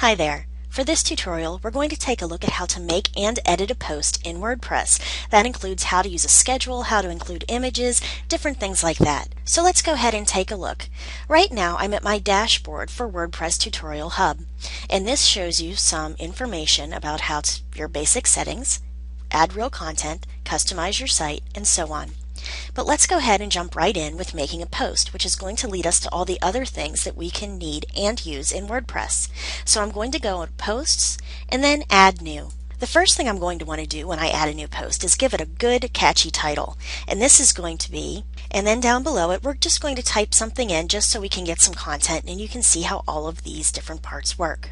Hi there. For this tutorial, we're going to take a look at how to make and edit a post in WordPress. That includes how to use a schedule, how to include images, different things like that. So let's go ahead and take a look. Right now, I'm at my dashboard for WordPress Tutorial Hub, and this shows you some information about your basic settings, add real content, customize your site, and so on. But let's go ahead and jump right in with making a post, which is going to lead us to all the other things that we can need and use in WordPress. So I'm going to go to Posts and then Add New. The first thing I'm going to want to do when I add a new post is give it a good, catchy title. And this is going to be, and then down below it, we're just going to type something in just so we can get some content and you can see how all of these different parts work.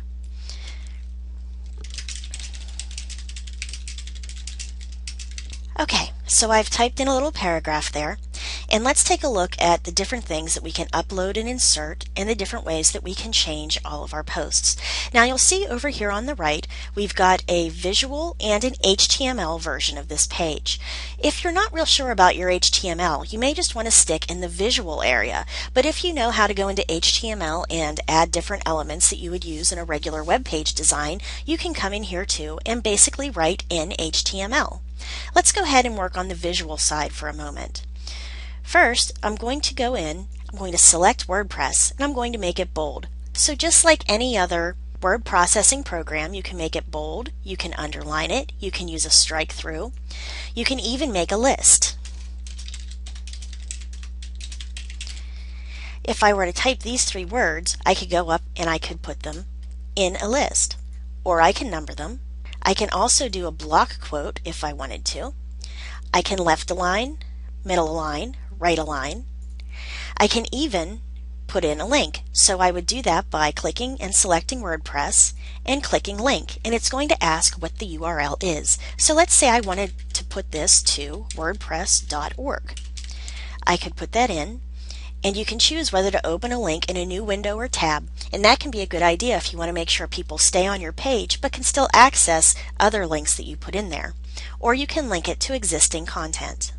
Okay, so I've typed in a little paragraph there, and let's take a look at the different things that we can upload and insert and the different ways that we can change all of our posts. Now you'll see over here on the right, we've got a visual and an HTML version of this page. If you're not real sure about your HTML, you may just want to stick in the visual area, but if you know how to go into HTML and add different elements that you would use in a regular web page design, you can come in here too and basically write in HTML. Let's go ahead and work on the visual side for a moment. First, I'm going to go in, I'm going to select WordPress, and I'm going to make it bold. So just like any other word processing program, you can make it bold, you can underline it, you can use a strike through, you can even make a list. If I were to type these three words, I could go up and I could put them in a list, or I can number them. I can also do a block quote if I wanted to. I can left align, middle align, right align. I can even put in a link. So I would do that by clicking and selecting WordPress and clicking link, and it's going to ask what the URL is. So let's say I wanted to put this to wordpress.org. I could put that in, and you can choose whether to open a link in a new window or tab, and that can be a good idea if you want to make sure people stay on your page but can still access other links that you put in there. Or you can link it to existing content.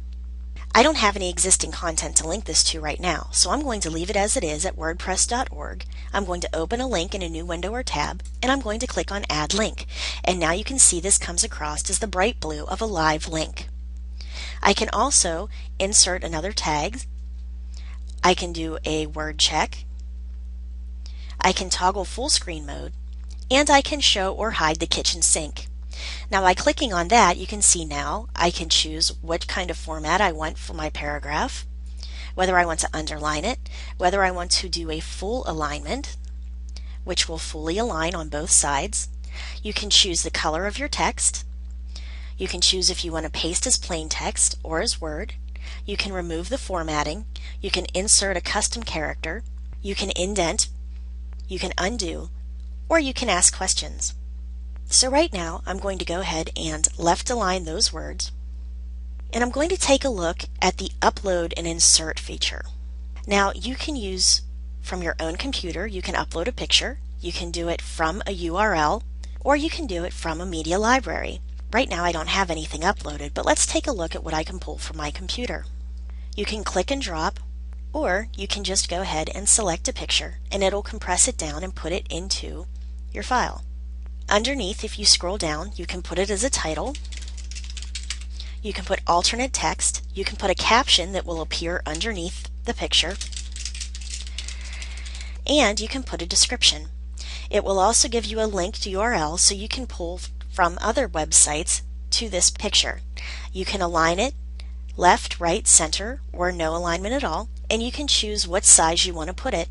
I don't have any existing content to link this to right now, so I'm going to leave it as it is at wordpress.org. I'm going to open a link in a new window or tab, and I'm going to click on Add Link. And now you can see this comes across as the bright blue of a live link. I can also insert another tag. I can do a word check, I can toggle full screen mode, and I can show or hide the kitchen sink. Now by clicking on that, you can see now I can choose what kind of format I want for my paragraph, whether I want to underline it, whether I want to do a full alignment, which will fully align on both sides. You can choose the color of your text. You can choose if you want to paste as plain text or as Word. You can remove the formatting, you can insert a custom character, you can indent, you can undo, or you can ask questions. So right now I'm going to go ahead and left align those words, and I'm going to take a look at the upload and insert feature. Now you can use from your own computer, you can upload a picture, you can do it from a URL, or you can do it from a media library. Right now I don't have anything uploaded, but let's take a look at what I can pull from my computer. You can click and drop, or you can just go ahead and select a picture and it'll compress it down and put it into your file. Underneath, if you scroll down, you can put it as a title, you can put alternate text, you can put a caption that will appear underneath the picture, and you can put a description. It will also give you a linked URL so you can pull from other websites to this picture. You can align it left, right, center, or no alignment at all, and you can choose what size you want to put it,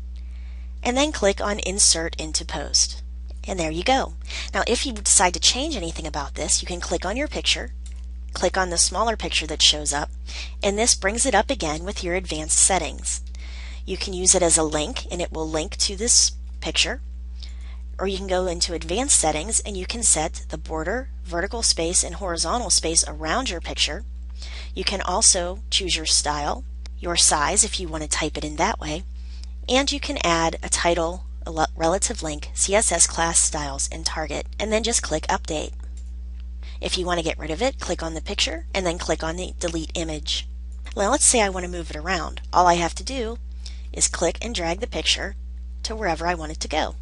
and then click on Insert into Post. And there you go. Now if you decide to change anything about this, you can click on your picture, click on the smaller picture that shows up, and this brings it up again with your advanced settings. You can use it as a link, and it will link to this picture. Or you can go into advanced settings and you can set the border, vertical space, and horizontal space around your picture. You can also choose your style, your size if you want to type it in that way, and you can add a title, a relative link, CSS class styles, and target, and then just click Update. If you want to get rid of it, click on the picture and then click on the Delete Image. Now let's say I want to move it around. All I have to do is click and drag the picture to wherever I want it to go.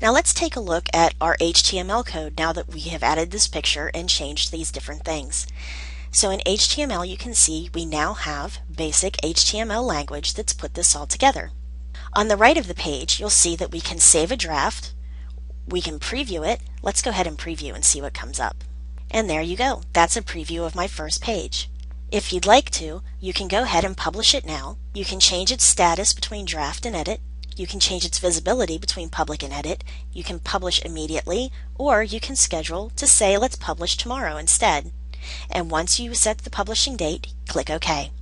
Now let's take a look at our HTML code now that we have added this picture and changed these different things. So in HTML you can see we now have basic HTML language that's put this all together. On the right of the page you'll see that we can save a draft, we can preview it. Let's go ahead and preview and see what comes up. And there you go, that's a preview of my first page. If you'd like to, you can go ahead and publish it now. You can change its status between draft and edit. You can change its visibility between public and edit. You can publish immediately, or you can schedule to say let's publish tomorrow instead. And once you set the publishing date, click OK.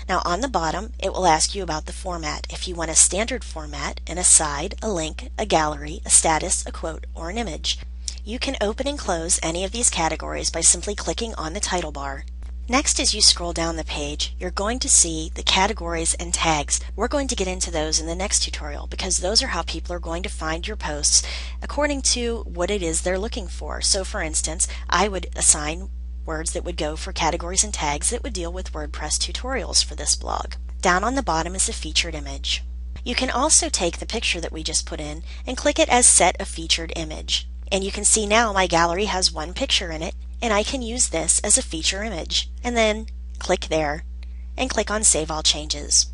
Now on the bottom, it will ask you about the format. If you want a standard format, an aside, a link, a gallery, a status, a quote, or an image. You can open and close any of these categories by simply clicking on the title bar. Next, as you scroll down the page, you're going to see the categories and tags. We're going to get into those in the next tutorial because those are how people are going to find your posts according to what it is they're looking for. So for instance, I would assign words that would go for categories and tags that would deal with WordPress tutorials for this blog. Down on the bottom is the featured image. You can also take the picture that we just put in and click it as Set a Featured Image. And you can see now my gallery has one picture in it, and I can use this as a feature image. And then click there and click on Save All Changes.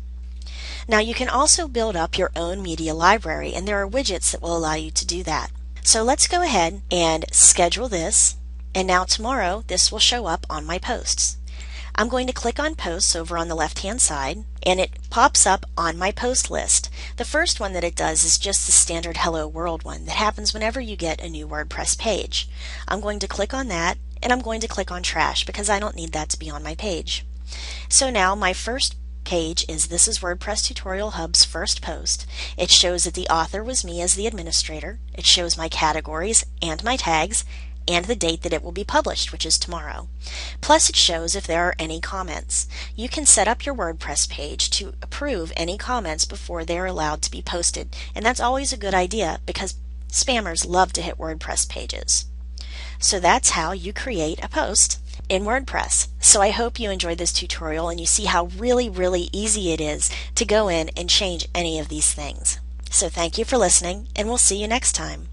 Now you can also build up your own media library, and there are widgets that will allow you to do that. So let's go ahead and schedule this, and now tomorrow this will show up on my posts. I'm going to click on Posts over on the left-hand side, and it pops up on my post list. The first one that it does is just the standard Hello World one that happens whenever you get a new WordPress page. I'm going to click on that, and I'm going to click on Trash because I don't need that to be on my page. So now my first page is This is WordPress Tutorial Hub's first post. It shows that the author was me as the administrator. It shows my categories and my tags, and the date that it will be published, which is tomorrow. Plus it shows if there are any comments. You can set up your WordPress page to approve any comments before they're allowed to be posted, and that's always a good idea because spammers love to hit WordPress pages. So that's how you create a post in WordPress. So I hope you enjoyed this tutorial and you see how really easy it is to go in and change any of these things. So thank you for listening, and we'll see you next time.